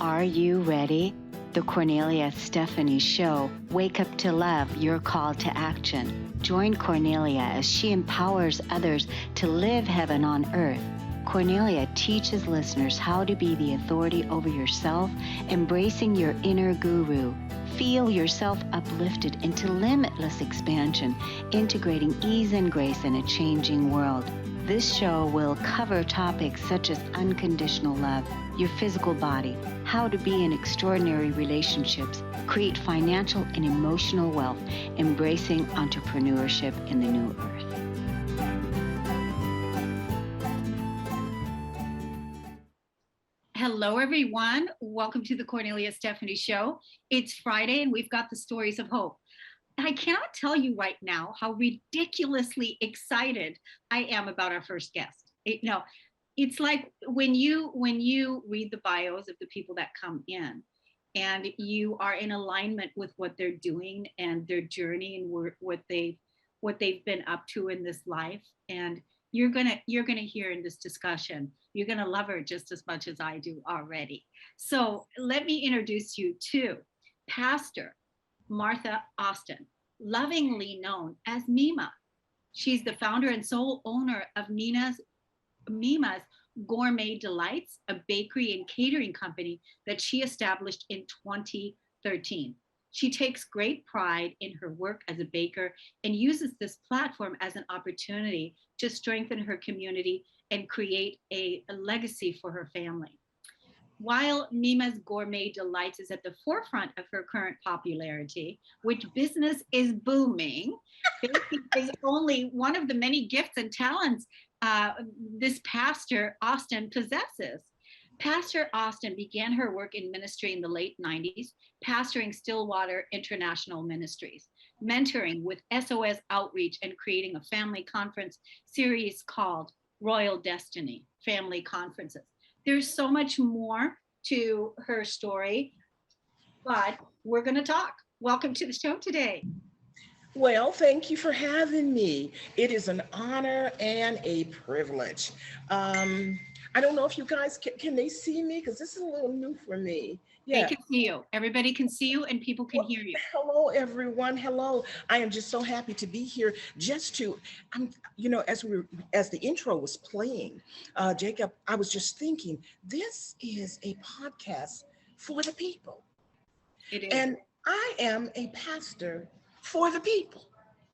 Are you ready? The Kornelia Stephanie Show. Wake up to love, your call to action. Join Kornelia as she empowers others to live heaven on earth. Kornelia teaches listeners how to be the authority over yourself, embracing your inner guru. Feel yourself uplifted into limitless expansion, integrating ease and grace in a changing world. This show will cover topics such as unconditional love, your physical body, how to be in extraordinary relationships, create financial and emotional wealth, embracing entrepreneurship in the new earth. Hello, everyone. Welcome to the Kornelia Stephanie Show. It's Friday and we've got the stories of hope. I cannot tell you right now how ridiculously excited I am about our first guest. It's like when you read the bios of the people that come in and you are in alignment with what they're doing and their journey and what they've been up to in this life. And you're gonna hear in this discussion, you're gonna love her just as much as I do already. So let me introduce you to Pastor Martha Austin, lovingly known as Mima. She's the founder and sole owner of Mima's Gourmet Delights, a bakery and catering company that she established in 2013. She takes great pride in her work as a baker and uses this platform as an opportunity to strengthen her community and create a legacy for her family. While Mima's Gourmet Delights is at the forefront of her current popularity, which business is booming, baking is only one of the many gifts and talents this Pastor Austin possesses. Pastor Austin began her work in ministry in the late 90s, pastoring Stillwater International Ministries, mentoring with SOS Outreach, and creating a family conference series called Royal Destiny Family Conferences. There's so much more to her story, but we're going to talk. Welcome to the show today. Well, thank you for having me. It is an honor and a privilege. I don't know if you guys can they see me, because this is a little new for me. Yeah. They can see you. Everybody can see you and people can hear you. Hello, everyone. Hello. I am just so happy to be here. Just to, as the intro was playing, Jacob, I was just thinking, this is a podcast for the people. It is. And I am a pastor for the people.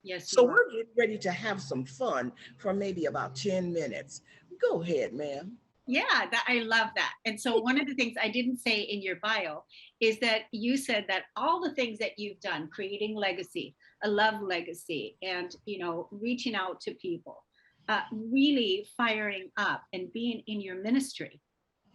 Yes. So we're getting ready to have some fun for maybe about 10 minutes. Go ahead, ma'am. Yeah, I love that. And so one of the things I didn't say in your bio is that you said that all the things that you've done, creating legacy, a love legacy, and, reaching out to people, really firing up and being in your ministry.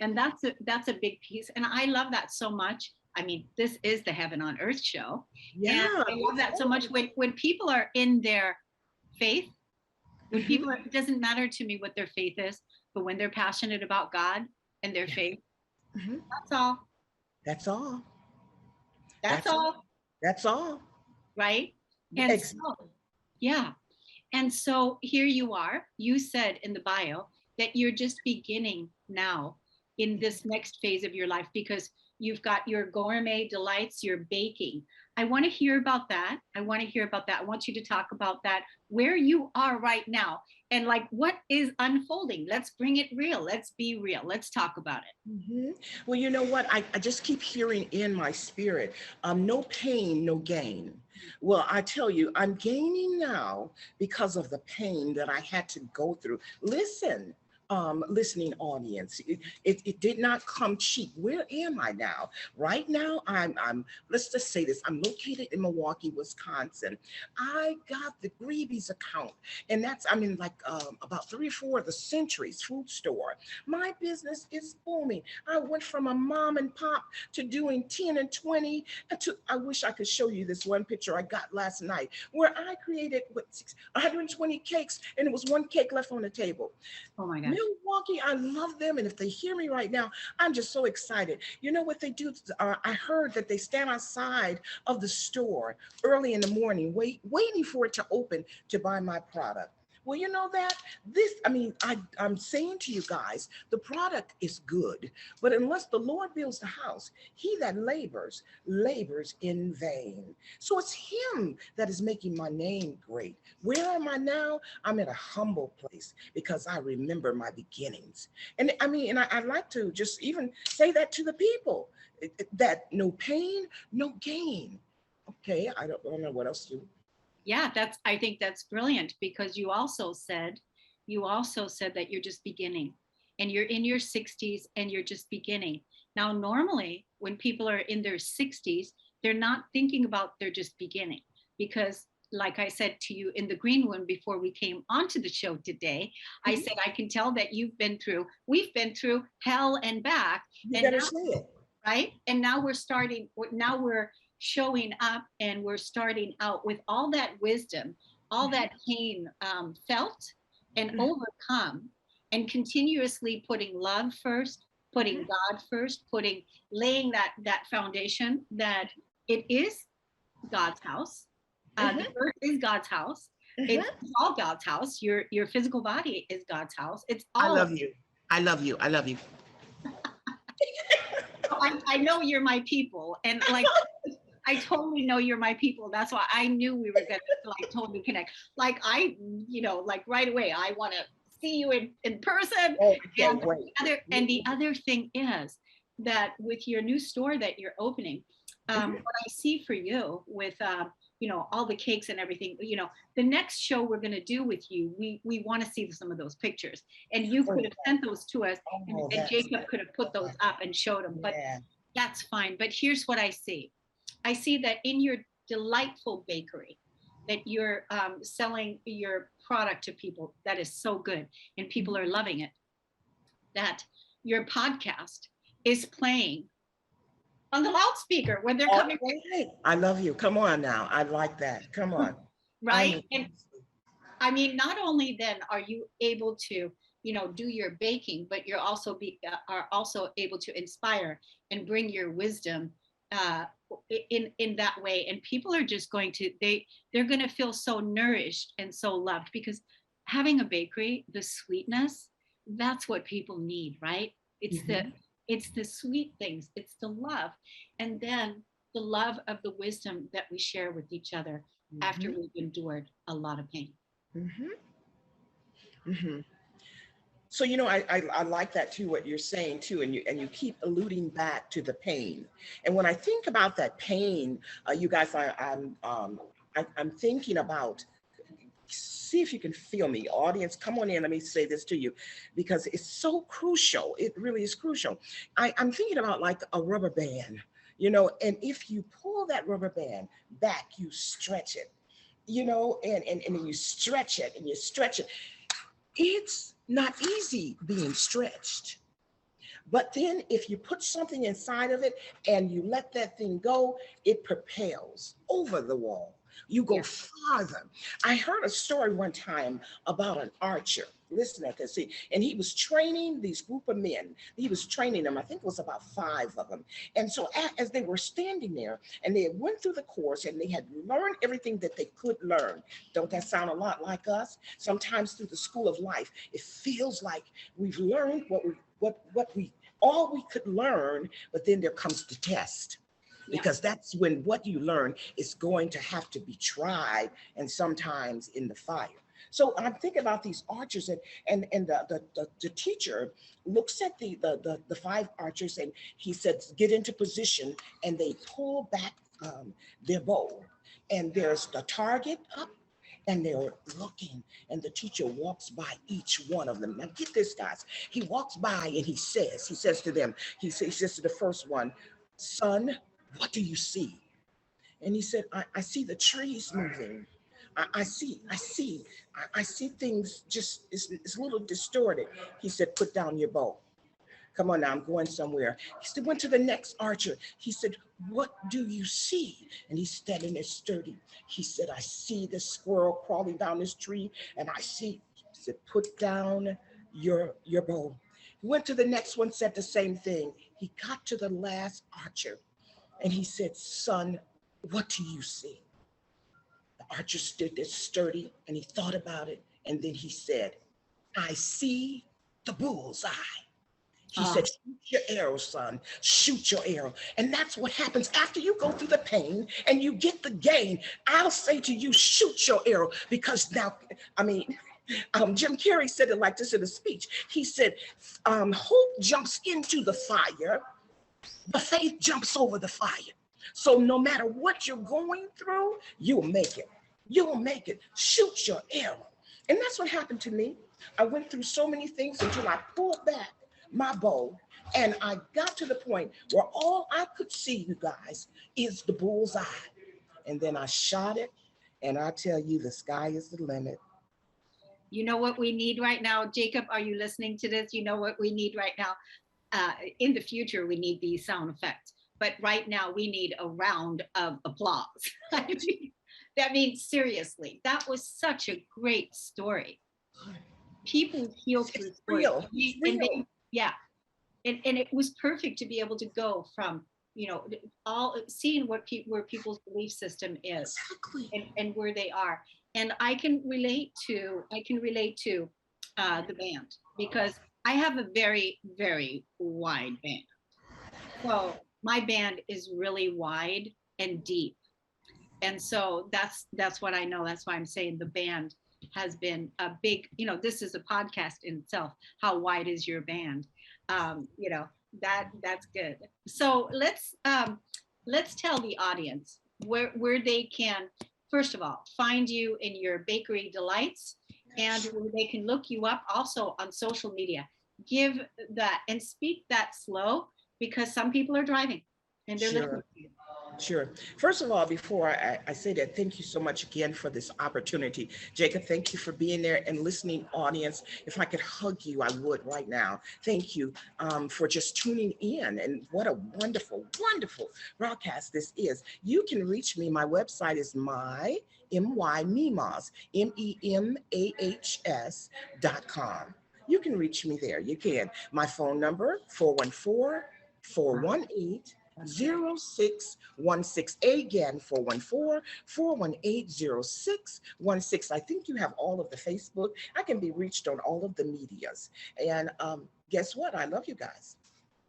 And that's a big piece. And I love that so much. I mean, this is the Heaven on Earth show. Yeah. And I love that so much when people are in their faith, when people it doesn't matter to me what their faith is, but when they're passionate about God and their faith, that's all. That's all. That's all. That's all. Right? And so, yeah. And so here you are. You said in the bio that you're just beginning now in this next phase of your life because you've got your Gourmet Delights, your baking. I want to hear about that. I want you to talk about that, where you are right now and like what is unfolding. Let's bring it real. Let's be real. Let's talk about it. Well, you know what? I just keep hearing in my spirit, no pain, no gain. Well, I tell you, I'm gaining now because of the pain that I had to go through. Listening audience, it did not come cheap. Where am I now? Right now, I'm let's just say this, I'm located in Milwaukee, Wisconsin. I got the Greeby's account, and I'm in like about 3 or 4 of the Centuries food store. My business is booming. I went from a mom and pop to doing 10 and 20 I wish I could show you this one picture I got last night where I created 120 cakes and it was one cake left on the table. Oh my God. Milwaukee, I love them. And if they hear me right now, I'm just so excited. You know what they do? I heard that they stand outside of the store early in the morning, waiting for it to open to buy my product. Well, you know that I'm saying to you guys, the product is good, but unless the Lord builds the house, he that labors in vain. So it's him that is making my name great. Where am I now? I'm at a humble place because I remember my beginnings. And I like to just even say that to the people, that no pain, no gain. Okay, I don't know what else to. Yeah, I think that's brilliant, because you also said that you're just beginning, and you're in your 60s and you're just beginning. Now, normally when people are in their 60s, they're not thinking about they're just beginning, because like I said to you in the green room before we came onto the show today, I said I can tell that we've been through hell and back. You And better now, say it. right? And now we're showing up, and we're starting out with all that wisdom, all that pain felt and overcome, and continuously putting love first, putting God first, laying that foundation that it is God's house. The earth is God's house. It's all God's house. Your physical body is God's house. It's I all of love you. I love you. I love you. I know you're my people, and like I totally know you're my people. That's why I knew we were gonna like totally connect. Like like right away, I want to see you in person. Oh, I And can't wait. the other thing is that with your new store that you're opening, what I see for you with all the cakes and everything, the next show we're going to do with you, we want to see some of those pictures, and you could have sent those to us, and Jacob could have put those up and showed them, but that's fine. But here's what I see. I see that in your delightful bakery, that you're selling your product to people. That is so good, and people are loving it. That your podcast is playing on the loudspeaker when they're coming. I love you. Come on now. I like that. Come on. Right? And I mean, not only then are you able to, do your baking, but you're also are also able to inspire and bring your wisdom in that way. And people are just they're going to feel so nourished and so loved, because having a bakery, the sweetness, that's what people need, right? It's the sweet things, it's the love, and then the love of the wisdom that we share with each other after we've endured a lot of pain. So I like that too, what you're saying too, and you keep alluding back to the pain. And when I think about that pain, you guys, I'm thinking about. See if you can feel me, audience. Come on in. Let me say this to you, because it's so crucial. It really is crucial. I'm thinking about like a rubber band, and if you pull that rubber band back, you stretch it, and then you stretch it and you stretch it. It's not easy being stretched. But then if you put something inside of it and you let that thing go, it propels over the wall. You go farther. I heard a story one time about an archer. Listen at this. See, and he was training these group of men. He was training them. I think it was about 5 of them. And so as they were standing there and they went through the course and they had learned everything that they could learn. Don't that sound a lot like us? Sometimes through the school of life, it feels like we've learned all we could learn, but then there comes the test. Because that's when what you learn is going to have to be tried, and sometimes in the fire. So I'm thinking about these archers, and the teacher looks at the 5 archers, and he says, get into position, and they pull back their bow, and there's the target up, and they're looking, and the teacher walks by each one of them. Now get this, guys. He walks by and he says to them, he says to the first one, son, what do you see? And he said, I see the trees moving. I see things just, it's a little distorted. He said, put down your bow. Come on now, I'm going somewhere. He said, went to the next archer. He said, what do you see? And he's standing there sturdy. He said, I see the squirrel crawling down this tree, and he said, put down your bow. He went to the next one, said the same thing. He got to the last archer and he said, son, what do you see? The archer stood there sturdy and he thought about it. And then he said, I see the bull's eye. He said, shoot your arrow, son. Shoot your arrow. And that's what happens after you go through the pain and you get the gain. I'll say to you, shoot your arrow. Because now, I mean, Jim Carrey said it like this in a speech. He said, hope jumps into the fire, but faith jumps over the fire. So no matter what you're going through, you'll make it. You'll make it. Shoot your arrow. And that's what happened to me. I went through so many things until I pulled back my bow and I got to the point where all I could see, you guys, is the bull's eye. And then I shot it, and I tell you, the sky is the limit. You know what we need right now, Jacob? Are you listening to this? You know what we need right now? In the future, we need these sound effects. But right now, we need a round of applause. That means seriously, that was such a great story. People heal through stories. Yeah. And it was perfect to be able to go from, you know, all seeing where people's belief system is. Exactly. and where they are. And I can relate to the band because I have a very, very wide band. So my band is really wide and deep. And so that's what I know. That's why I'm saying the band has been a big, you know, this is a podcast in itself. How wide is your band? You know, that's good. So let's tell the audience where they can, first of all, find you in your bakery delights and where they can look you up also on social media. Give that and speak that slow because some people are driving and they're listening to you. Sure. First of all, before I say that, thank you so much again for this opportunity. Jacob, thank you for being there, and listening audience. If I could hug you, I would right now. Thank you for just tuning in, and what a wonderful, wonderful broadcast this is. You can reach me. My website is Memahs, MEMAHS.com. You can reach me there. You can. My phone number, 414-418-0616. Again, 414-418-0616. I think you have all of the Facebook. I can be reached on all of the medias. And guess what? I love you guys.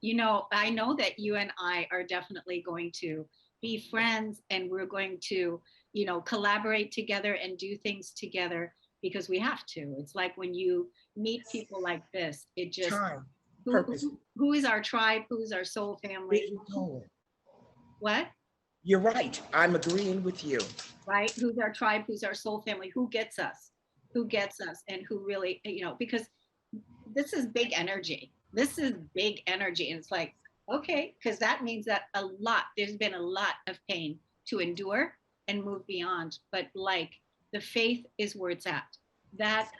You know, I know that you and I are definitely going to be friends, and we're going to, you know, collaborate together and do things together because we have to. It's like when you meet people like this, it just Time. Who is our tribe? Who's our soul family? What? You're right. I'm agreeing with you. Right? Who's our tribe? Who's our soul family? Who gets us? Who gets us? And who really, you know, because this is big energy. This is big energy. And it's like, okay, because that means that there's been a lot of pain to endure and move beyond. But like the faith is where it's at. That's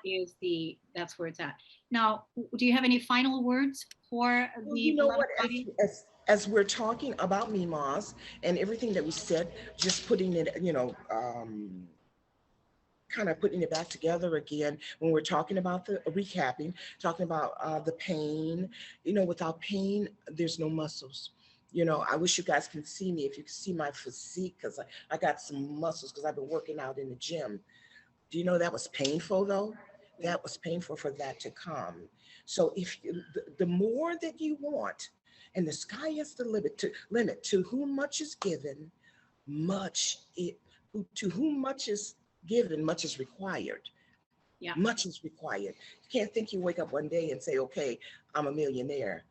where it's at. Now, do you have any final words for the? You know what? As we're talking about Memahs and everything that we said, just putting it, you know, kind of putting it back together again. When we're talking about the recapping, talking about the pain. You know, without pain, there's no muscles. You know, I wish you guys can see me. If you can see my physique, because I got some muscles because I've been working out in the gym. Do you know that was painful though? That was painful for that to come. So if the more that you want, and the sky is the limit to whom much is given, to whom much is given, much is required. Yeah. Much is required. You can't think you wake up one day and say, okay, I'm a millionaire.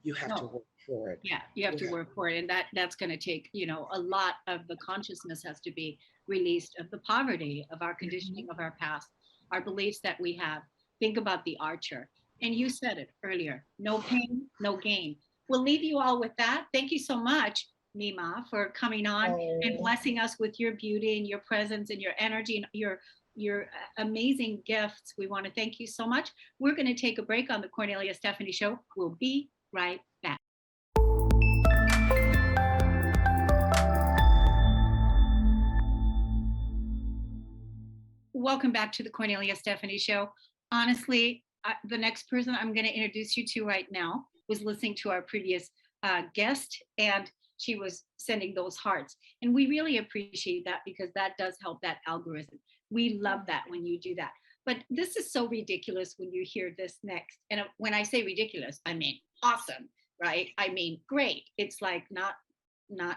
You have to work for it. Yeah, you have to work for it. And that's going to take, you know, a lot of the consciousness has to be released of the poverty, of our conditioning, of our past, our beliefs that we have. Think about the archer. And you said it earlier, no pain, no gain. We'll leave you all with that. Thank you so much, Memah, for coming on and blessing us with your beauty and your presence and your energy and your amazing gifts. We want to thank you so much. We're going to take a break on the Kornelia Stephanie Show. We'll be right back. Welcome back to the Kornelia Stephanie Show. Honestly, the next person I'm going to introduce you to right now was listening to our previous guest, and she was sending those hearts. And we really appreciate that because that does help that algorithm. We love that when you do that. But this is so ridiculous when you hear this next. And when I say ridiculous, I mean awesome, right? I mean great. It's like not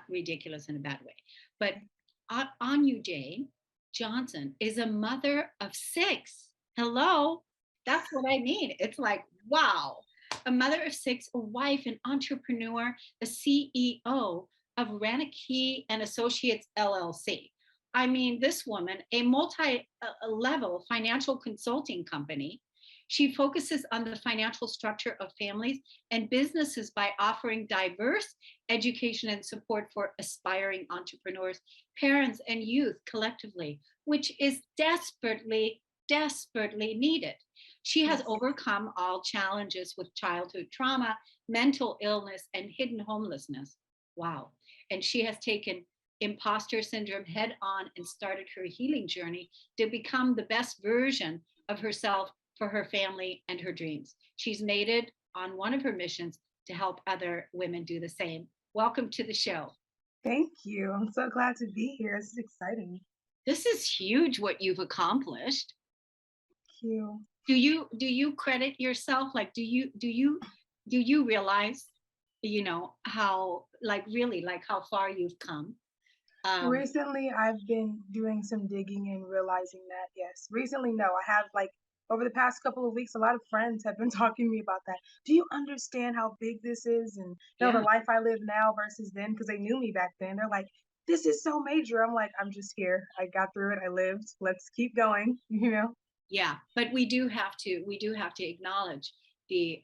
ridiculous in a bad way. But Aunjane Johnson is a mother of 6. Hello, that's what I mean. It's like, wow. A mother of 6, a wife, an entrepreneur, a CEO of Laneice and Associates LLC. I mean, this woman, a multi-level financial consulting company. She focuses on the financial structure of families and businesses by offering diverse education and support for aspiring entrepreneurs, parents, and youth collectively, which is desperately, desperately needed. She has overcome all challenges with childhood trauma, mental illness, and hidden homelessness. Wow. And she has taken imposter syndrome head on and started her healing journey to become the best version of herself for her family and her dreams. She's made it on one of her missions to help other women do the same. Welcome to the show. Thank you. I'm so glad to be here. This is exciting. This is huge what you've accomplished. Thank you. Do you credit yourself? Like do you realize, how like really like how far you've come? Recently, I've been doing some digging and realizing that, yes. Recently, no, I have like over the past couple of weeks, a lot of friends have been talking to me about that. Do you understand how big this is? And the Yeah. life I live now versus then, because they knew me back then. They're like, this is so major. I'm like, I'm just here. I got through it. I lived. Let's keep going, Yeah, but we do have to acknowledge the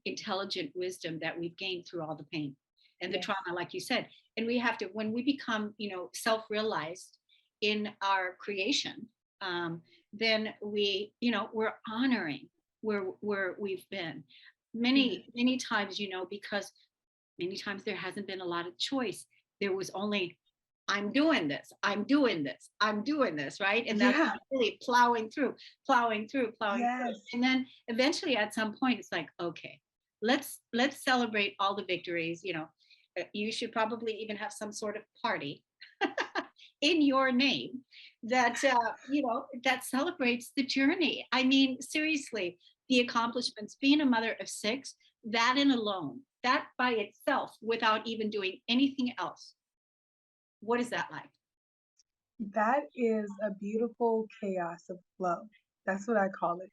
intelligent wisdom that we've gained through all the pain and the Yes. trauma, like you said. And we have to, when we become, self-realized in our creation, then we're honoring where we've been. Mhm. Many times, because many times there hasn't been a lot of choice. There was only I'm doing this, I'm doing this, I'm doing this, right? And that's Yeah. like really plowing through. Yes. And then eventually at some point it's like, okay, let's celebrate all the victories. You should probably even have some sort of party in your name that that celebrates the journey. I mean, seriously, the accomplishments, being a mother of 6, that in alone, that by itself, without even doing anything else, what is that like? That is a beautiful chaos of flow. That's what I call it.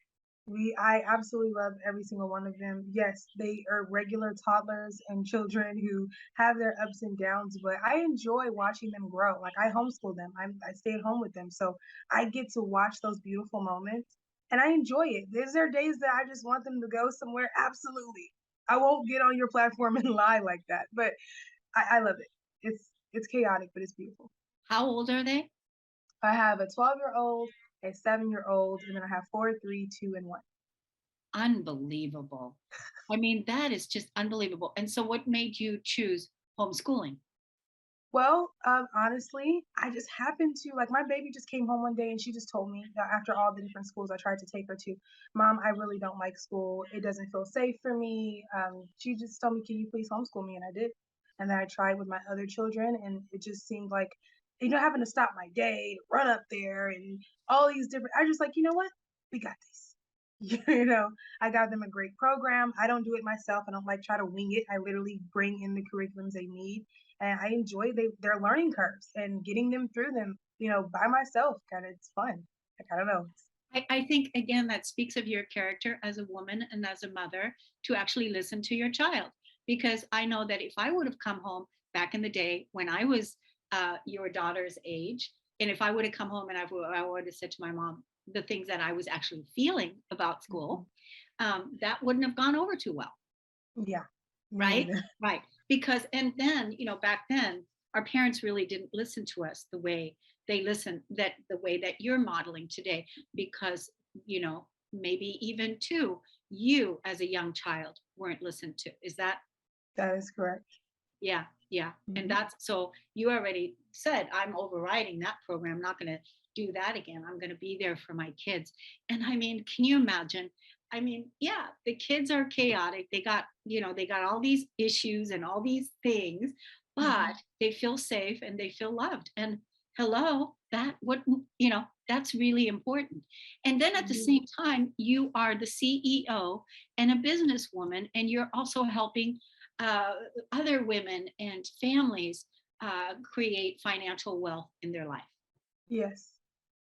I absolutely love every single one of them. Yes, they are regular toddlers and children who have their ups and downs, but I enjoy watching them grow. Like I homeschool them. I stay at home with them. So I get to watch those beautiful moments and I enjoy it. There's there days that I just want them to go somewhere. Absolutely. I won't get on your platform and lie like that, but I love it. It's chaotic, but it's beautiful. How old are they? I have a 12-year-old, a 7-year-old, and then I have 4, 3, 2, and 1. Unbelievable. I mean, that is just unbelievable. And so, what made you choose homeschooling? Well, honestly, I just happened to like my baby just came home one day and she just told me that after all the different schools I tried to take her to, Mom, I really don't like school. It doesn't feel safe for me. She just told me, can you please homeschool me? And I did. And then I tried with my other children, and it just seemed like, having to stop my day to run up there and all these different. I just like, you know what? We got this. I got them a great program. I don't do it myself. I don't like try to wing it. I literally bring in the curriculums they need, and I enjoy their learning curves and getting them through them, by myself. Kind of, it's fun. Like I don't know. I think, again, that speaks of your character as a woman and as a mother to actually listen to your child. Because I know that if I would have come home back in the day when I was your daughter's age, and if I would have come home and I would have said to my mom the things that I was actually feeling about school, that wouldn't have gone over too well. Yeah, me Right? neither. Right. Because, and then, back then, our parents really didn't listen to us the way they listen, that the way that you're modeling today, because, maybe even too, you as a young child weren't listened to. Is that? That is correct. Yeah. Yeah. And Mhm. that's, so you already said, I'm overriding that program. I'm not going to do that again. I'm going to be there for my kids. And I mean, can you imagine? I mean, yeah, the kids are chaotic. They got, they got all these issues and all these things, but they feel safe and they feel loved. And hello, that's really important. And then at the same time, you are the CEO and a businesswoman, and you're also helping uh, other women and families create financial wealth in their life. Yes.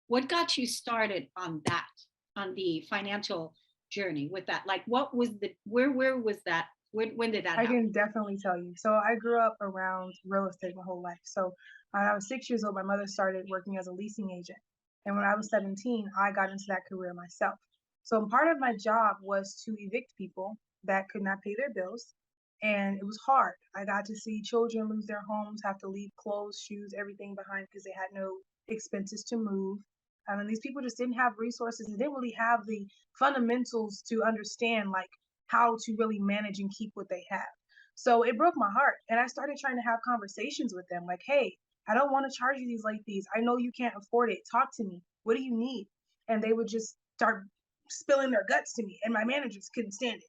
What got you started on that, on the financial journey with that? Like, what was where was that? When did that I happen? can definitely tell you. So I grew up around real estate my whole life. So when I was 6 years old, my mother started working as a leasing agent. And when I was 17, I got into that career myself. So part of my job was to evict people that could not pay their bills. And it was hard. I got to see children lose their homes, have to leave clothes, shoes, everything behind because they had no expenses to move. And these people just didn't have resources and didn't really have the fundamentals to understand like how to really manage and keep what they have. So it broke my heart. And I started trying to have conversations with them like, hey, I don't want to charge you these late fees. I know you can't afford it. Talk to me. What do you need? And they would just start spilling their guts to me. And my managers couldn't stand it.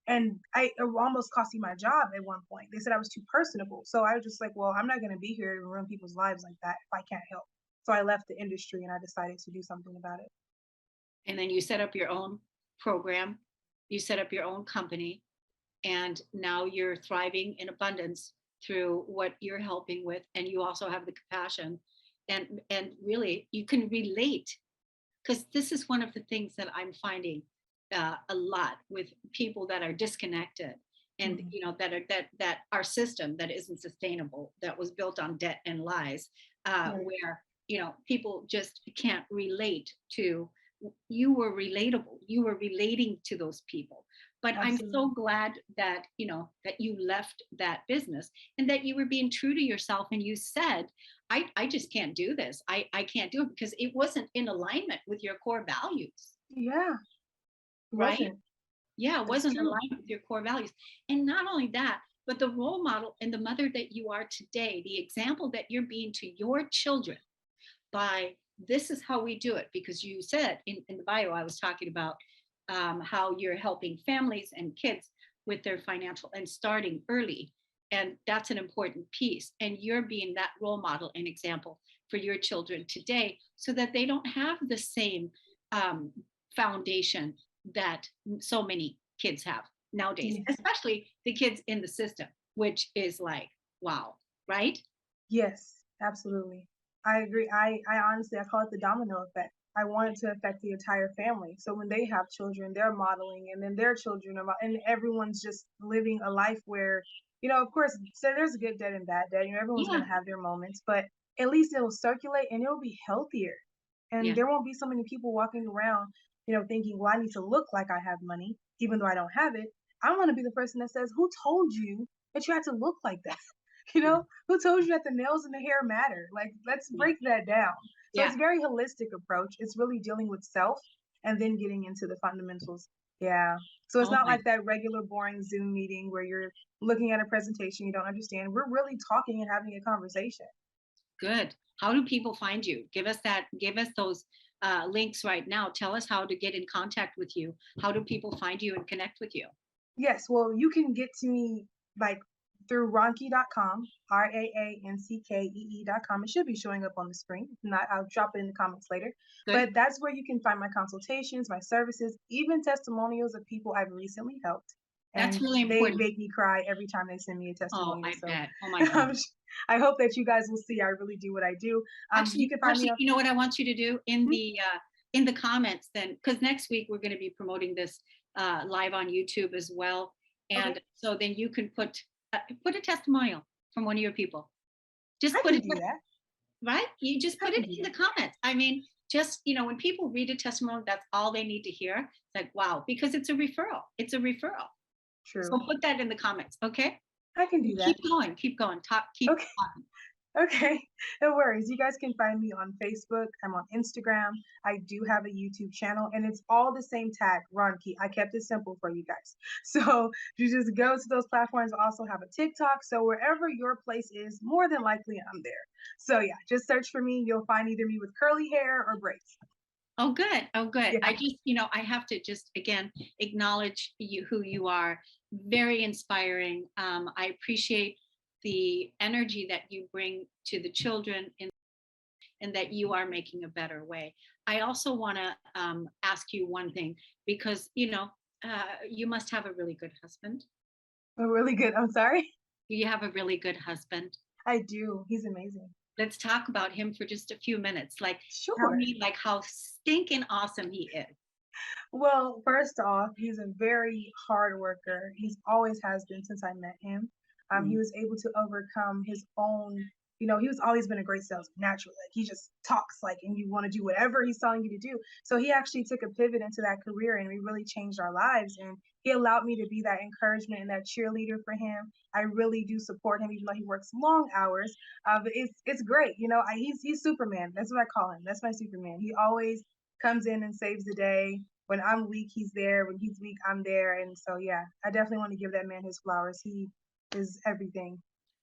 And it almost cost me my job at one point. They said I was too personable. So I was just like, well, I'm not going to be here to ruin people's lives like that if I can't help. So I left the industry and I decided to do something about it. And then you set up your own program, you set up your own company, and now you're thriving in abundance through what you're helping with, and you also have the compassion, and really you can relate, because this is one of the things that I'm finding a lot with people that are disconnected, and Mhm. that our system that isn't sustainable, that was built on debt and lies, Right. where people just can't relate to. You were relatable, you were relating to those people. But I'm so Absolutely. glad that that you left that business, and that you were being true to yourself, and you said, I just can't do this. I can't do it because it wasn't in alignment with your core values, Yeah, it right? wasn't. Yeah, it That's wasn't true. aligned with your core values. And not only that, but the role model and the mother that you are today, the example that you're being to your children by, this is how we do it. Because you said in the bio, I was talking about how you're helping families and kids with their financial and starting early. And that's an important piece. And you're being that role model and example for your children today, so that they don't have the same um, foundation that so many kids have nowadays, Yes. especially the kids in the system, which is like, wow, right? Yes, absolutely. I agree. I honestly, I call it the domino effect. I want it to affect the entire family. So when they have children, they're modeling, and then their children are, and everyone's just living a life where, of course, so there's good debt and bad debt. Everyone's Yeah, going to have their moments, but at least it'll circulate and it'll be healthier. And yeah, there won't be so many people walking around, thinking, well, I need to look like I have money, even though I don't have it. I want to be the person that says, who told you that you had to look like that? yeah, Who told you that the nails and the hair matter? Like, let's yeah, break that down. So yeah. it's a very holistic approach. It's really dealing with self and then getting into the fundamentals. Yeah. So it's Oh not my, like that regular boring Zoom meeting where you're looking at a presentation you don't understand. We're really talking and having a conversation. good. How do people find you? Give us those links right now. Tell us how to get in contact with you. How do people find you and connect with you? Yes, well, you can get to me like through Ranke.com, RAANCKEE.com. It should be showing up on the screen. If not, I'll drop it in the comments later. Good. But that's where you can find my consultations, my services, even testimonials of people I've recently helped. That's And really they important. make me cry every time they send me a Oh, testimonial. I So bet. Oh my God. I hope that you guys will see I really do what I do. You can find me Actually, on. you know what I want you to do in the comments then, because next week we're going to be promoting this live on YouTube as well, Okay, and so then you can put a testimonial from one of your people. Just I put can it do that. right. You just I put can it do in the that. comments. I mean, just when people read a testimonial, that's all they need to hear. It's like, wow, because it's a referral. It's a referral. So True. put that in the comments, okay? I can do that. Keep going. Keep going. Talk. Keep Okay. talking. Okay, no worries. You guys can find me on Facebook. I'm on Instagram. I do have a YouTube channel, and it's all the same tag, Ron Key. I kept it simple for you guys. So you just go to those platforms. I also have a TikTok. So wherever your place is, more than likely I'm there. So yeah, just search for me. You'll find either me with curly hair or braids. Oh, good. Oh, good. Yeah. I just, I have to just again acknowledge you, who you are. Very inspiring. I appreciate the energy that you bring to the children and that you are making a better way. I also want to ask you one thing because, you must have a really good husband. Really good. I'm sorry. You have a really good husband. I do. He's amazing. Let's talk about him for just a few minutes. Like, tell Sure. me like how stinking awesome he is. Well, first off, he's a very hard worker. He's always has been since I met him. He Mm. was able to overcome his own, he was always been a great salesman naturally. Like he just talks like, and you want to do whatever he's telling you to do. So he actually took a pivot into that career and we really changed our lives. And he allowed me to be that encouragement and that cheerleader for him. I really do support him, even though he works long hours. But it's great. He's Superman. That's what I call him. That's my Superman. He always comes in and saves the day. When I'm weak, he's there. When he's weak, I'm there. And so, yeah, I definitely want to give that man his flowers. He is everything.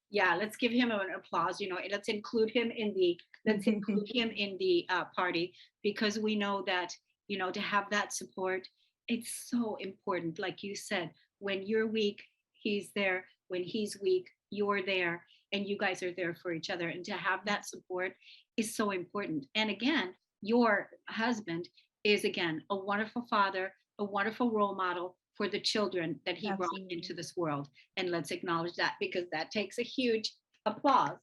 Yeah, let's give him an applause. Let's include him in the party because we know that to have that support, it's so important. Like you said, when you're weak, he's there. When he's weak, you're there, and you guys are there for each other. And to have that support is so important. And again, your husband is again a wonderful father, a wonderful role model for the children that he brought Absolutely. into this world. And let's acknowledge that because that takes a huge applause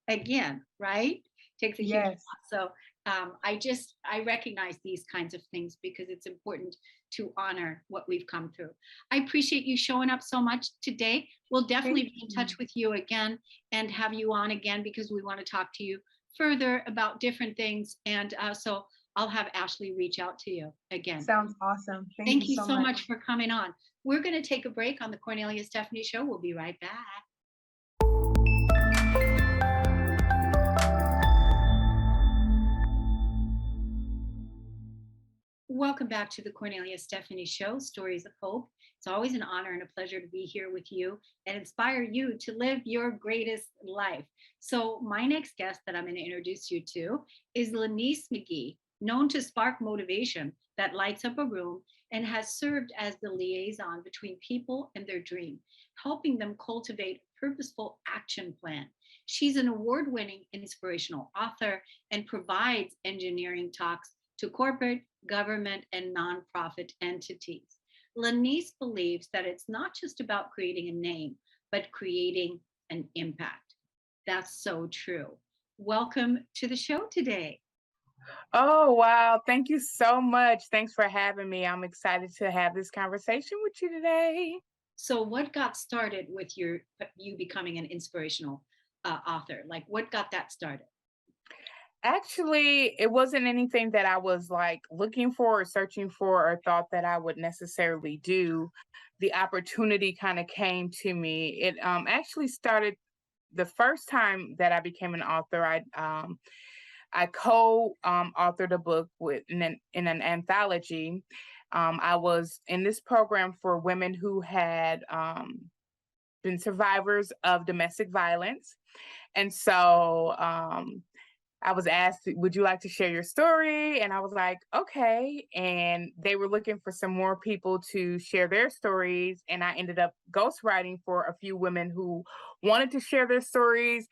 again, right? Takes a huge Yes. applause. So I recognize these kinds of things because it's important to honor what we've come through. I appreciate you showing up so much today. We'll definitely Thank be in you. touch with you again and have you on again because we want to talk to you further about different things. And so I'll have Ashley reach out to you again. Sounds awesome. Thank Thank you you so much for coming on. We're going to take a break on the Kornelia Stephanie Show. We'll be right back. Welcome back to the Kornelia Stephanie Show, Stories of Hope. It's always an honor and a pleasure to be here with you and inspire you to live your greatest life. So my next guest that I'm going to introduce you to is Laneice Mcgee, known to spark motivation that lights up a room and has served as the liaison between people and their dream, helping them cultivate a purposeful action plan. She's an award-winning inspirational author and provides engineering talks to corporate, government, and nonprofit entities. Laneice believes that it's not just about creating a name, but creating an impact. That's so true. Welcome to the show today. Oh, wow. Thank you so much. Thanks for having me. I'm excited to have this conversation with you today. So, what got started with you becoming an inspirational author? Like, what got that started? Actually, it wasn't anything that I was like looking for or searching for or thought that I would necessarily do. The opportunity kind of came to me. It actually started the first time that I became an author. I co-authored a book in an anthology. I was in this program for women who had been survivors of domestic violence. And so I was asked, would you like to share your story? And I was like, okay. And they were looking for some more people to share their stories. And I ended up ghostwriting for a few women who wanted to share their stories,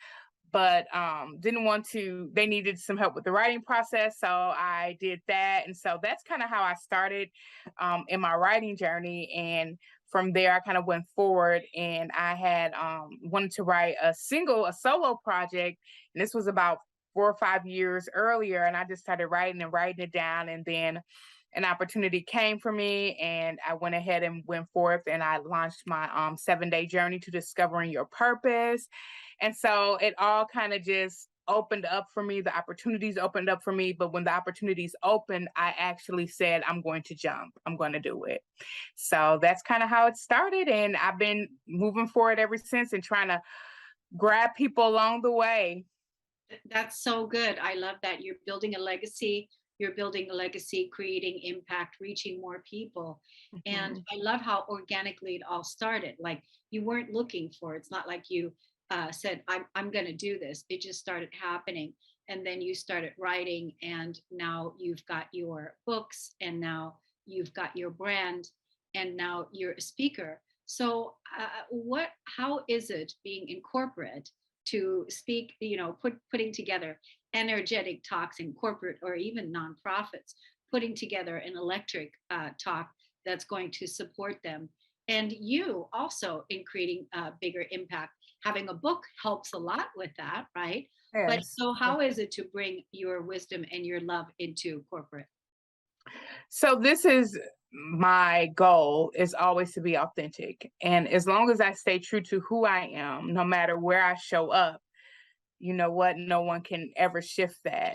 but didn't want to, they needed some help with the writing process. So I did that. And so that's kind of how I started in my writing journey. And from there, I kind of went forward and I had wanted to write a solo project. And this was about 4 or 5 years earlier. And I just started writing it down. And then an opportunity came for me and I went ahead and went forth and I launched my 7-day journey to discovering your purpose. And so it all kind of just opened up for me. The opportunities opened up for me. But when the opportunities opened, I actually said, I'm going to jump. I'm going to do it. So that's kind of how it started. And I've been moving forward ever since and trying to grab people along the way. That's so good. I love that you're building a legacy. You're building a legacy, creating impact, reaching more people. And Mhm. I love how organically it all started. Like you weren't looking for it. It's not like you said, I'm going to do this. It just started happening. And then you started writing, and now you've got your books, and now you've got your brand, and now you're a speaker. So, how is it being in corporate to speak, putting together energetic talks in corporate or even nonprofits, putting together an electric talk that's going to support them. And you also in creating a bigger impact. Having a book helps a lot with that, right? But Yes. so, how is it to bring your wisdom and your love into corporate? So this is my goal is always to be authentic. And as long as I stay true to who I am, no matter where I show up, you know what, no one can ever shift that.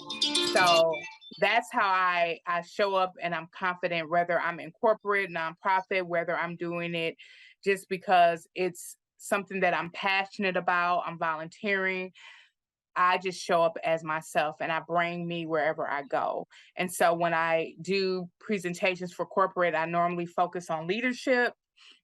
So that's how I show up, and I'm confident whether I'm in corporate, nonprofit, whether I'm doing it just because it's something that I'm passionate about, I'm volunteering. I just show up as myself and I bring me wherever I go. And so when I do presentations for corporate, I normally focus on leadership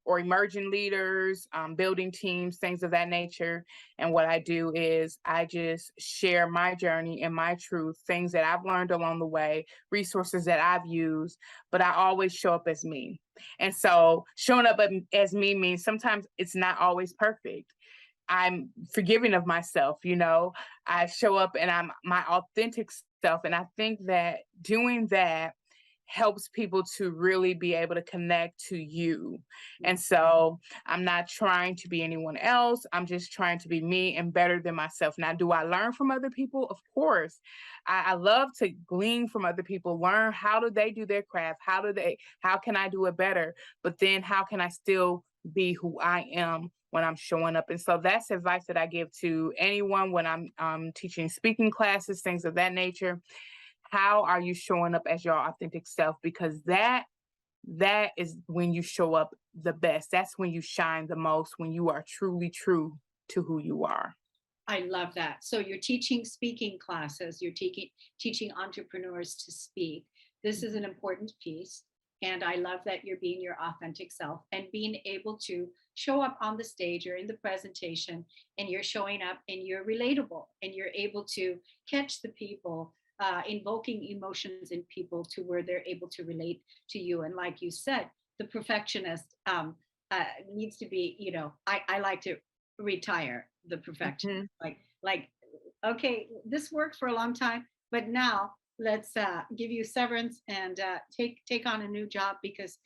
or emerging leaders, building teams, things of that nature. And what I do is I just share my journey and my truth, things that I've learned along the way, resources that I've used, but I always show up as me. And so showing up as me means sometimes it's not always perfect. I'm forgiving of myself, I show up and I'm my authentic self. And I think that doing that helps people to really be able to connect to you. And so I'm not trying to be anyone else. I'm just trying to be me and better than myself. Now, do I learn from other people? Of course. I love to glean from other people, learn how do they do their craft? How can I do it better? But then how can I still be who I am when I'm showing up? And so that's advice that I give to anyone when I'm teaching speaking classes, things of that nature. How are you showing up as your authentic self? Because that is when you show up the best. That's when you shine the most, when you are truly true to who you are. I love that. So you're teaching speaking classes, you're teaching entrepreneurs to speak. This is an important piece. And I love that you're being your authentic self and being able to show up on the stage or in the presentation, and you're showing up and you're relatable and you're able to catch the people, invoking emotions in people to where they're able to relate to you. And like you said, the perfectionist needs to be, I like to retire the perfection. Mhm. Like, okay, this worked for a long time, but now let's give you severance and take on a new job because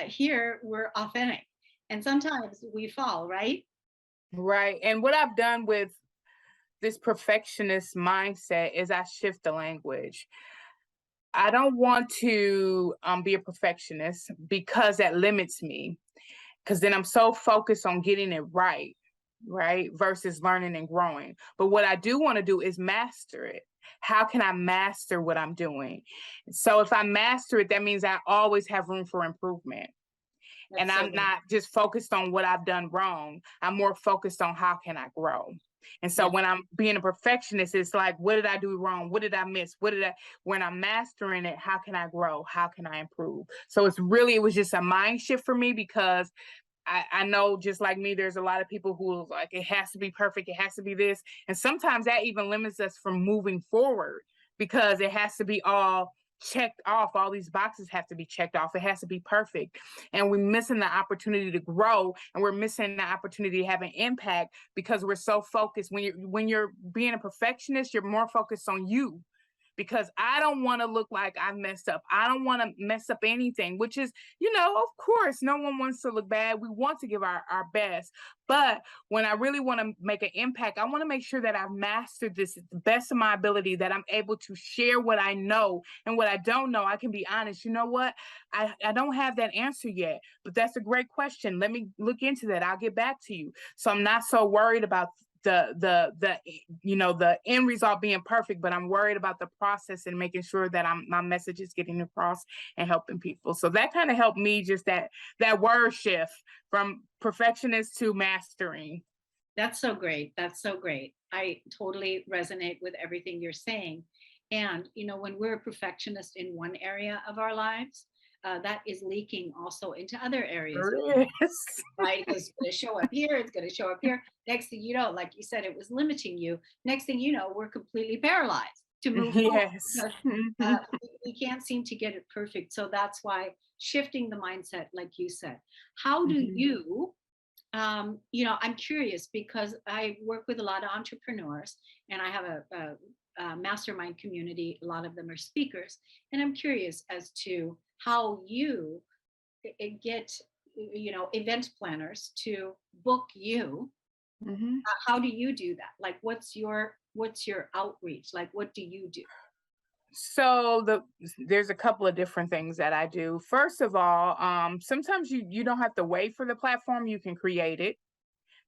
here we're authentic. And sometimes we fall, right? Right. And what I've done with this perfectionist mindset is I shift the language. I don't want to be a perfectionist because that limits me. Because then I'm so focused on getting it right, versus learning and growing. But what I do want to do is master it. How can I master what I'm doing? So if I master it, that means I always have room for improvement. And That's so I'm good. not just focused on what I've done wrong. I'm more focused on how can I grow. And so Yeah. when I'm being a perfectionist, it's like, what did I do wrong? What did I miss? When I'm mastering it, how can I grow? How can I improve? So it was just a mind shift for me because I know just like me, there's a lot of people who like, it has to be perfect. It has to be this. And sometimes that even limits us from moving forward because it has to be all checked off. All these boxes have to be checked off. It has to be perfect. And we're missing the opportunity to grow, and we're missing the opportunity to have an impact because we're so focused. When you're being a perfectionist, you're more focused on you because I don't want to look like I've messed up. I don't want to mess up anything, which is, of course, no one wants to look bad. We want to give our best. But when I really want to make an impact, I want to make sure that I've mastered this to the best of my ability, that I'm able to share what I know and what I don't know. I can be honest. You know what? I don't have that answer yet, but that's a great question. Let me look into that. I'll get back to you. So I'm not so worried about the end result being perfect, but I'm worried about the process and making sure that my message is getting across and helping people. So that kind of helped me, just that word shift from perfectionist to mastering. That's so great. That's so great. I totally resonate with everything you're saying. And, when we're a perfectionist in one area of our lives, that is leaking also into other areas, Sure is. right? It's going to show up here, it's going to show up here. Next thing you know, like you said, it was limiting you. Next thing you know, we're completely paralyzed to move forward Yes. because we can't seem to get it perfect. So that's why shifting the mindset, like you said, how do Mhm. you I'm curious because I work with a lot of entrepreneurs and I have a mastermind community. A lot of them are speakers. And I'm curious as to how you get, event planners to book you. Mhm. How do you do that? Like, what's your outreach? Like, what do you do? So there's a couple of different things that I do. First of all, sometimes you don't have to wait for the platform, you can create it.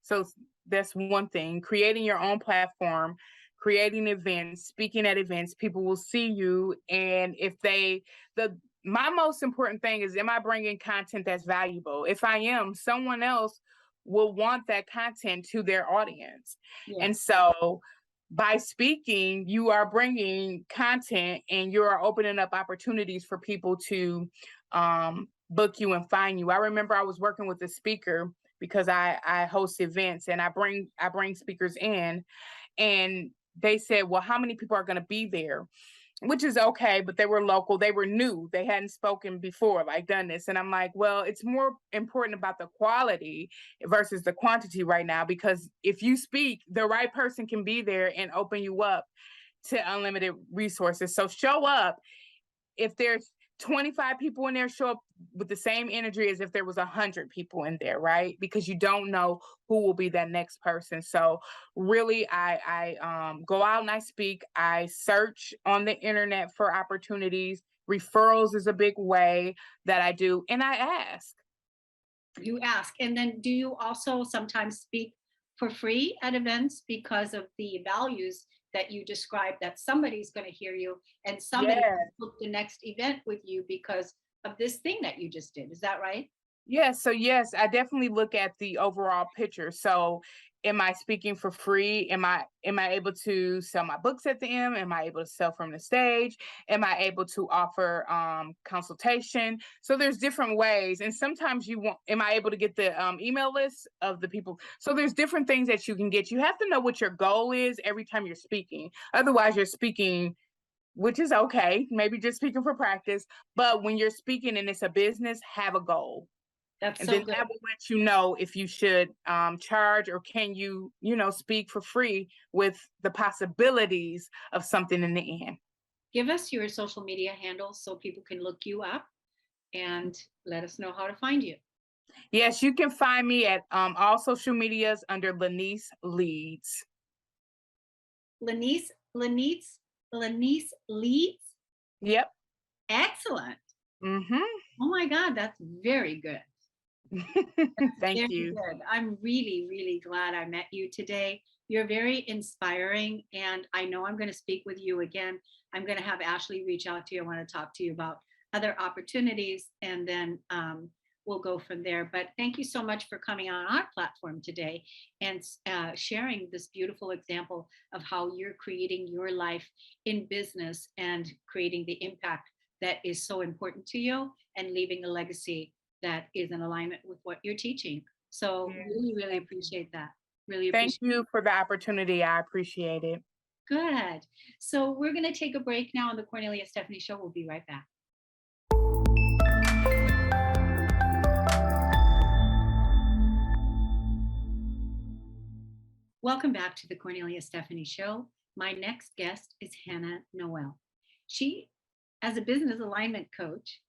So that's one thing, creating your own platform, creating events, speaking at events, people will see you. And if my most important thing is, am I bringing content that's valuable? If I am, someone else will want that content to their audience. Yeah. And so by speaking, you are bringing content and you are opening up opportunities for people to book you and find you. I remember I was working with a speaker because I host events and I bring speakers in, and they said, well, how many people are going to be there? Which is okay, but they were local, they were new, they hadn't spoken before, like done this. And I'm like, well, it's more important about the quality versus the quantity right now, because if you speak, the right person can be there and open you up to unlimited resources. So show up. If there's 25 people in there, show up with the same energy as if there was 100 people in there, right? Because you don't know who will be that next person. So really, I go out and I speak. I search on the internet for opportunities. Referrals is a big way that I do, and I ask. You ask. And then do you also sometimes speak for free at events because of the values that you described, that somebody's going to hear you and somebody Yeah. will book the next event with you because of this thing that you just did? Is that right? Yes, so yes, I definitely look at the overall picture. So am I speaking for free? Am I able to sell my books at the end? Am I able to sell from the stage? Am I able to offer consultation? So there's different ways. And sometimes am I able to get the email list of the people? So there's different things that you can get. You have to know what your goal is every time you're speaking. Otherwise you're speaking, which is okay, maybe just speaking for practice. But when you're speaking and it's a business, have a goal, That's and so then good. that will let you know if you should charge, or can you speak for free with the possibilities of something in the end. Give us your social media handles so people can look you up and let us know how to find you. Yes, you can find me at all social medias under Laneice Leads. Laneice, Laneice, Laneice Leeds. Yep. Excellent. Mm-hmm. Oh my God, that's very good. Thank Very you. good. I'm really, really glad I met you today. You're very inspiring, and I know I'm going to speak with you again. I'm going to have Ashley reach out to you. I want to talk to you about other opportunities, and then we'll go from there. But thank you so much for coming on our platform today and sharing this beautiful example of how you're creating your life in business and creating the impact that is so important to you and leaving a legacy that is in alignment with what you're teaching. So Yes, really, really thank you. appreciate that. Really Thank appreciate you for the opportunity. I appreciate it. it. Good. So we're going to take a break now on the Kornelia Stephanie Show. We'll be right back. Welcome back to the Kornelia Stephanie Show. My next guest is Hanna Noel. She, as a business alignment coach,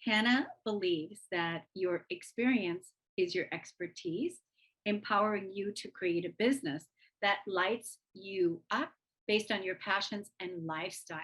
Hanna believes that your experience is your expertise, empowering you to create a business that lights you up based on your passions and lifestyle.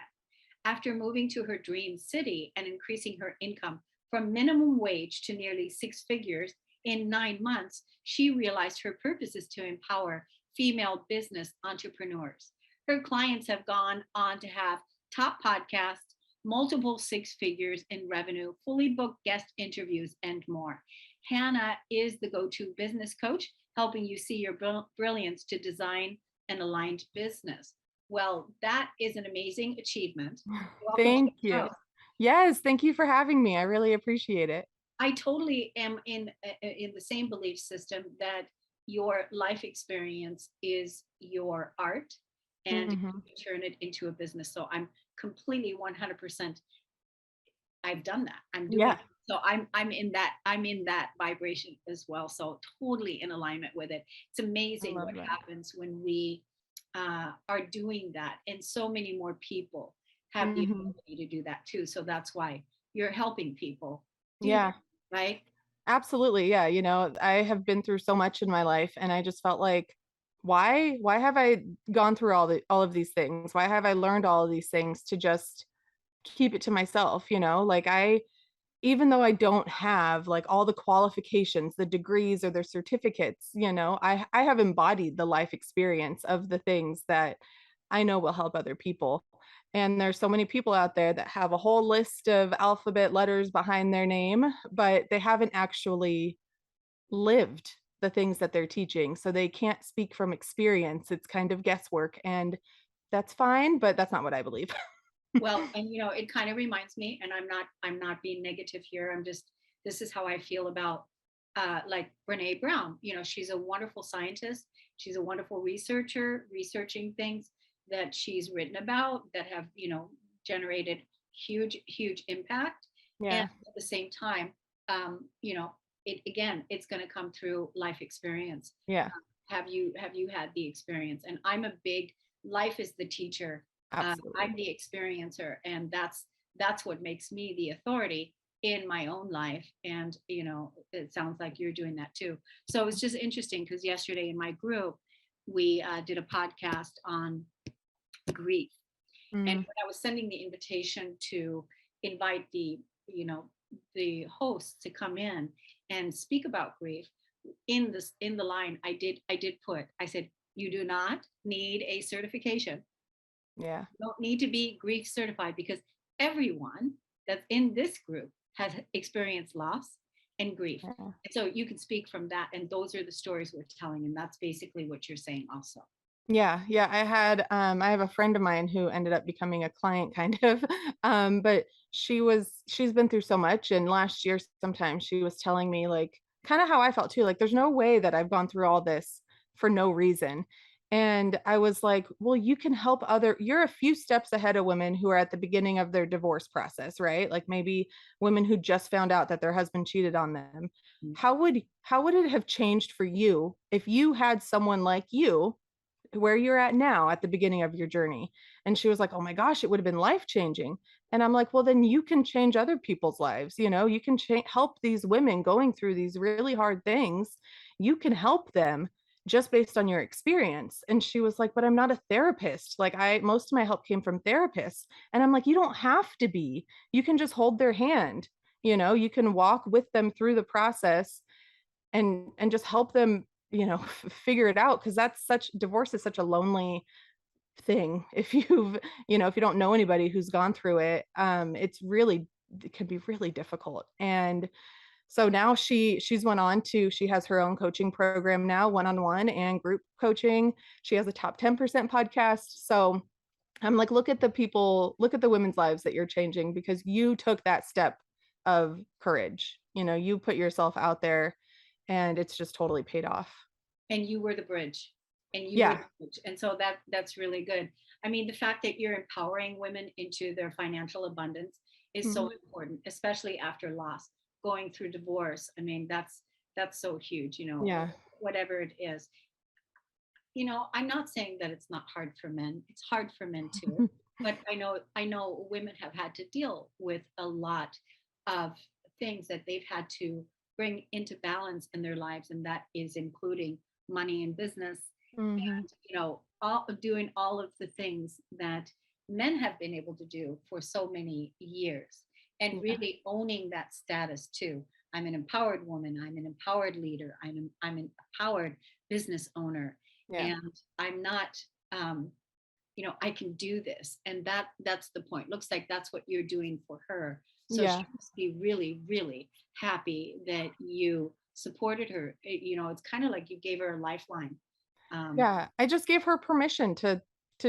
After moving to her dream city and increasing her income from minimum wage to nearly six figures in 9 months, she realized her purpose is to empower female business entrepreneurs. Her clients have gone on to have top podcasts, multiple six figures in revenue, fully booked guest interviews, and more. Hanna is the go to business coach, helping you see your brilliance to design an aligned business. Well, that is an amazing achievement. Welcome to Thank the you. show. Yes, thank you for having me. I really appreciate it. I totally am in the same belief system that your life experience is your art, and Mhm. you turn it into a business. So I'm completely 100%. I've done that. I'm doing Yeah, it. So I'm in that vibration as well. So totally in alignment with it. It's I amazing love what that. happens when we are doing that, and so many more people have the Mhm. ability to do that too. So that's why you're helping people do Yeah, that, right? absolutely. Yeah, I have been through so much in my life and I just felt like why have I gone through all of these things? Why have I learned all of these things to just keep it to myself, Like even though I don't have like all the qualifications, the degrees or the certificates, I have embodied the life experience of the things that I know will help other people. And there's so many people out there that have a whole list of alphabet letters behind their name, but they haven't actually lived the things that they're teaching. So they can't speak from experience. It's kind of guesswork. And that's fine, but that's not what I believe. Well, and it kind of reminds me, and I'm not being negative here. I'm just this is how I feel about like Brene Brown. She's a wonderful scientist. She's a wonderful researcher, researching things that she's written about that have, generated huge impact. And Yeah. at the same time, it again, it's going to come through life experience. Yeah. Have you had the experience? And I'm a big life is the teacher. Absolutely. I'm the experiencer, and that's what makes me the authority in my own life. And it sounds like you're doing that too. So it's just interesting because yesterday in my group we did a podcast on grief, and Mm, when I was sending the invitation to invite the hosts to come in and speak about grief, in the line I did put, I said, you do not need a certification. yeah. You don't need to be grief certified because everyone that's in this group has experienced loss and grief. Yeah. And so you can speak from that. And those are the stories we're telling. And that's basically what you're saying also. Yeah, yeah. I have a friend of mine who ended up becoming a client kind of. But she's been through so much. And last year sometime she was telling me like kind of how I felt too. Like there's no way that I've gone through all this for no reason. And I was like, well, you're a few steps ahead of women who are at the beginning of their divorce process, right? Like maybe women who just found out that their husband cheated on them. Mm. How would it have changed for you if you had someone like you where you're at now at the beginning of your journey? And she was like, oh my gosh, it would have been life changing. And I'm like, well, then you can change other people's lives. You can help these women going through these really hard things. You can help them just based on your experience. And she was like, but I'm not a therapist. Like most of my help came from therapists. And I'm like, you don't have to be. You can just hold their hand. You can walk with them through the process and just help them figure it out, because divorce is such a lonely thing. If you don't know anybody who's gone through it, it can be really difficult. And so now she's went on to she has her own coaching program now, one-on-one and group coaching. She has a top 10% podcast. So I'm like, look at the women's lives that you're changing because you took that step of courage. You put yourself out there and it's just totally paid off. And you were the bridge. And you were Yeah. the bridge. And so that's really good. I mean, the fact that you're empowering women into their financial abundance is so Mhm. important, especially after loss, going through divorce. I mean, that's so huge, Yeah. whatever it is. I'm not saying that it's not hard for men. It's hard for men too. But I know women have had to deal with a lot of things that they've had to bring into balance in their lives, and that is including money and business, Mhm. and doing all of the things that men have been able to do for so many years, and Yeah. really owning that status too. I'm an empowered woman. I'm an empowered leader. I'm an empowered business owner, Yeah. and I'm not. Um, I can do this, and that's the point. Looks like that's what you're doing for her. So Yeah. she must be really, really happy that you supported her. It's kind of like you gave her a lifeline. Yeah, I just gave her permission to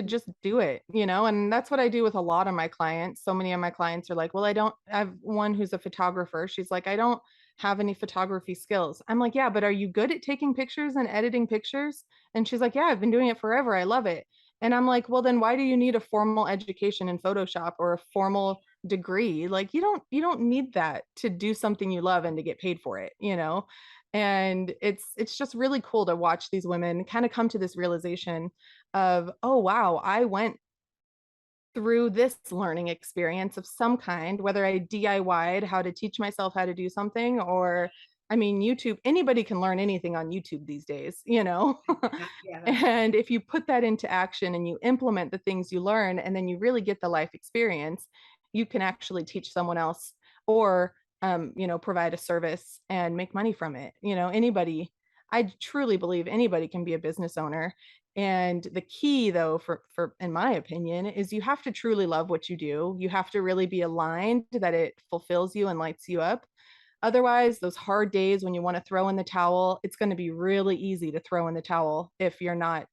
just do it, and that's what I do with a lot of my clients. So many of my clients are like, "Well, I have one who's a photographer. She's like, "I don't have any photography skills." I'm like, "Yeah, but are you good at taking pictures and editing pictures?" And she's like, "Yeah, I've been doing it forever. I love it." And I'm like, "Well, then why do you need a formal education in Photoshop or a formal degree? Like you don't need that to do something you love and to get paid for it?" And it's just really cool to watch these women kind of come to this realization of, oh wow, I went through this learning experience of some kind, whether I DIY'd how to teach myself how to do something, or I mean, YouTube, anybody can learn anything on YouTube these days. Yeah, that's And if you put that into action and you implement the things you learn, and then you really get the life experience, you can actually teach someone else, or provide a service and make money from it. Anybody, I truly believe anybody can be a business owner. And the key though, for in my opinion, is you have to truly love what you do. You have to really be aligned that it fulfills you and lights you up. Otherwise, those hard days when you want to throw in the towel, it's going to be really easy to throw in the towel if you're not,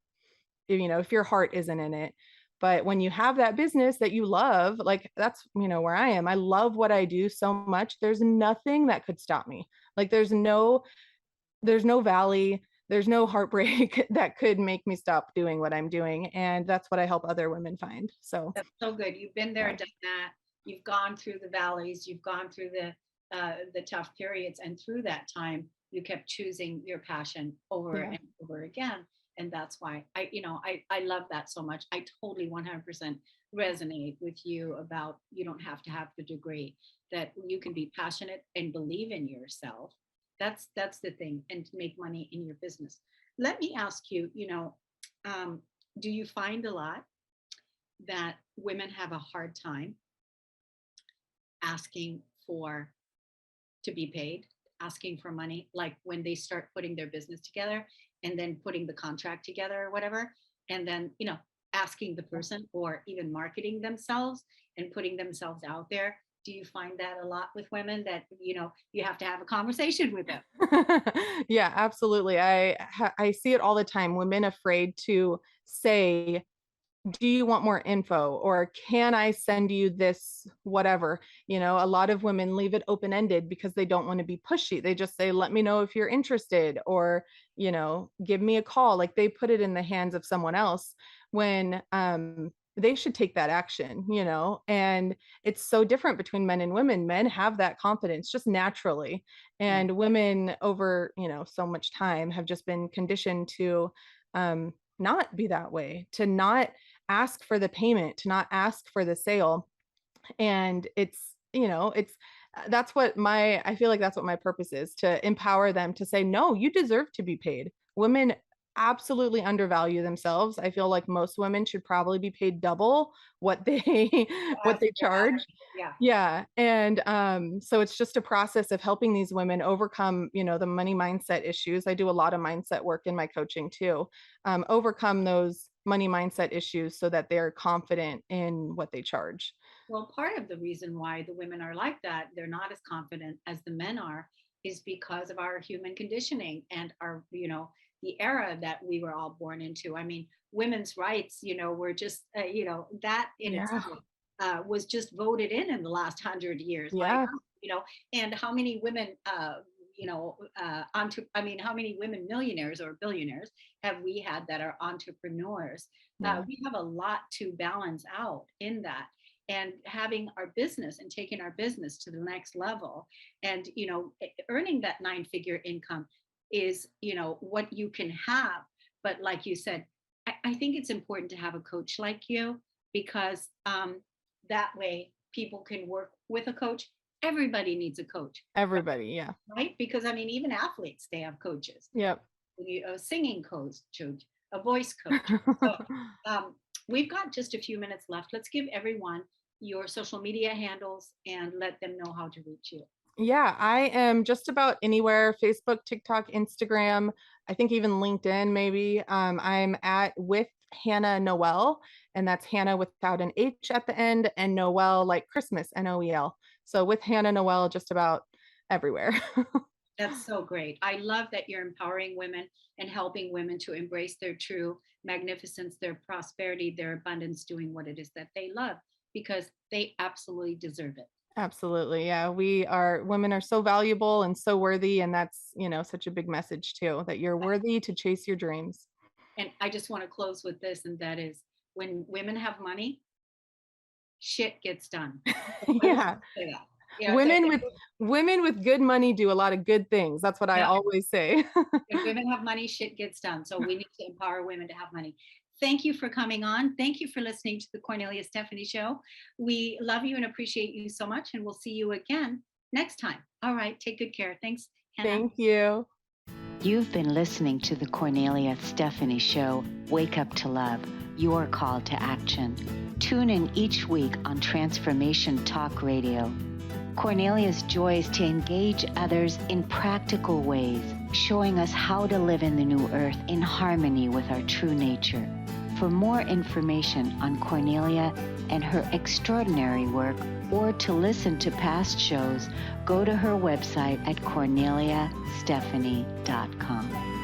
if your heart isn't in it. But when you have that business that you love, like that's, where I am. I love what I do so much. There's nothing that could stop me. Like there's no valley, there's no heartbreak that could make me stop doing what I'm doing. And that's what I help other women find. So, That's so good. You've been there, yeah. done that. You've gone through the valleys. You've gone through the tough periods, and through that time, you kept choosing your passion over Yeah. and over again. And that's why I love that so much. I totally 100% resonate with you about you don't have to have the degree, that you can be passionate and believe in yourself. That's the thing, and to make money in your business. Let me ask you, um, do you find a lot that women have a hard time asking for to be paid, asking for money, like when they start putting their business together and then putting the contract together or whatever, and then, asking the person or even marketing themselves and putting themselves out there? Do you find that a lot with women, that, you have to have a conversation with them? Yeah, absolutely. I see it all the time. Women afraid to say, do you want more info, or can I send you this whatever? A lot of women leave it open ended because they don't want to be pushy. They just say, let me know if you're interested, or give me a call. Like they put it in the hands of someone else when they should take that action. And it's so different between men and women. Men have that confidence just naturally, Yeah. and women over so much time have just been conditioned to not be that way, to not ask for the payment, to not ask for the sale. And it's that's what my I feel like that's what my purpose is, to empower them to say, no, you deserve to be paid. Women absolutely undervalue themselves. I feel like most women should probably be paid double what they what As they for charge. others, yeah. Yeah. And so it's just a process of helping these women overcome, the money mindset issues. I do a lot of mindset work in my coaching too. Overcome those money mindset issues so that they're confident in what they charge. Well, part of the reason why the women are like that, they're not as confident as the men are, is because of our human conditioning and our, the era that we were all born into. I mean, women's rights, were just, that in Yeah. itself was just voted in the last 100 years. Like, Yeah. you know, and how many women, I mean, how many women millionaires or billionaires have we had that are entrepreneurs? Yeah. We have a lot to balance out in that, and having our business and taking our business to the next level, and earning that 9-figure income is what you can have. But like you said, I think it's important to have a coach like you, because that way people can work with a coach. Everybody needs a coach, Everybody. Yeah. right? Because I mean, even athletes, they have coaches. Yep. A singing coach, a voice coach. So we've got just a few minutes left. Let's give everyone your social media handles and let them know how to reach you. Yeah, I am just about anywhere: Facebook, TikTok, Instagram, I think even LinkedIn, maybe. I'm at with Hanna Noel, and that's Hannah without an H at the end, and Noel like Christmas, Noel. So with Hanna Noel, just about everywhere. That's so great. I love that you're empowering women and helping women to embrace their true magnificence, their prosperity, their abundance, doing what it is that they love because they absolutely deserve it. Absolutely. Yeah. Women are so valuable and so worthy. And that's, such a big message too, that you're worthy to chase your dreams. And I just want to close with this, and that is when women have money, shit gets done. Yeah. Say that. Women with good money do a lot of good things. That's what I Yeah. always say. If women have money, shit gets done. So we need to empower women to have money. Thank you for coming on. Thank you for listening to the Kornelia Stephanie Show. We love you and appreciate you so much, and we'll see you again next time. All right, take good care. Thanks, Hanna. Thank you. You've been listening to the Kornelia Stephanie Show, Wake Up to Love, your call to action. Tune in each week on Transformation Talk Radio. Kornelia's joy is to engage others in practical ways, showing us how to live in the new earth in harmony with our true nature. For more information on Kornelia and her extraordinary work, or to listen to past shows, go to her website at korneliastephanie.com.